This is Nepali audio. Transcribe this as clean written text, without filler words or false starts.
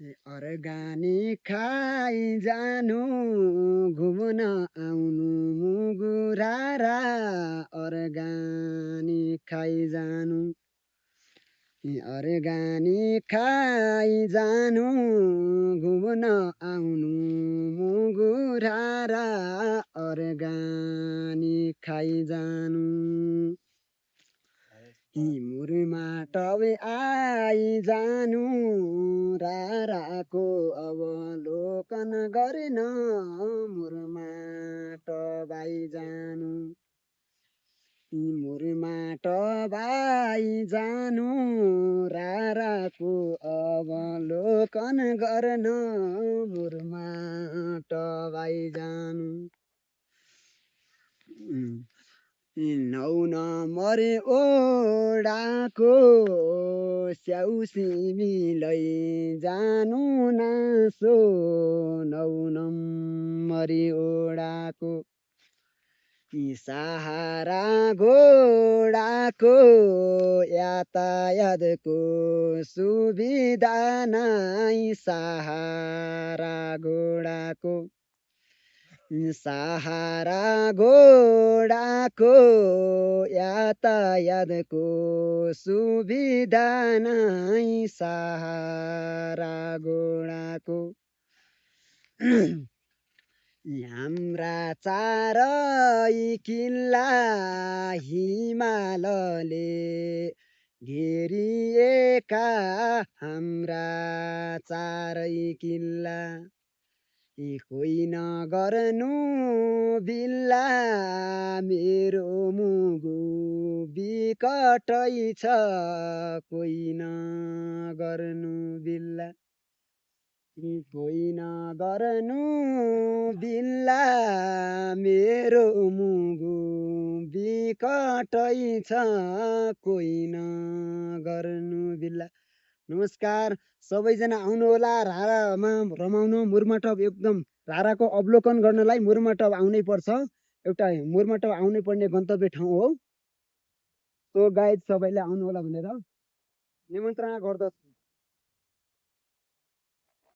अर्गानिक खाइ जानु घुम्न आउनु मुगुरा रा अर्गानिक खाइ जानु अर्गानिक खाइ जानु घुम्न आउनु मुगुरा रा अर्गानिक खाइ जानु मुरमा टवे आई जानु राराको अवलोकन गरेन मुरमा टबाई जानु मुरमा टबाई जानु राराको अवलोकन गर्न मुरमा टबाई जानु नौन मरे ओडाको स्याउ सिमीलै जानु नासो नौन मरे ओडाको सहारा घोडाको यातायातको सुविधा नै सहारा घोडाको सहारा घोडाको यातायातको सुविधा नै सहारा घोडाको हाम्रा चारै किल्ला हिमालले घेरिएका हाम्रा चारै किल्ला कोही नगर्नु बिल्ला मेरो मुगु बिकटै छ कोही नगर्नु बिल्ला कोही नगर्नु बिल्ला मेरो मुगु बिकटै छ कोही नगर्नु बिल्ला। नमस्कार, सबैजना आउनुहोला रारामा रमाउन। मुर्माटप एकदम राराको अवलोकन गर्नलाई मुर्माटप आउनै पर्छ। एउटा मुर्माटप आउनै पर्ने गन्तव्य ठाउँ हो। सो गाइज सबैले आउनुहोला भनेर निमन्त्रणा गर्दछु।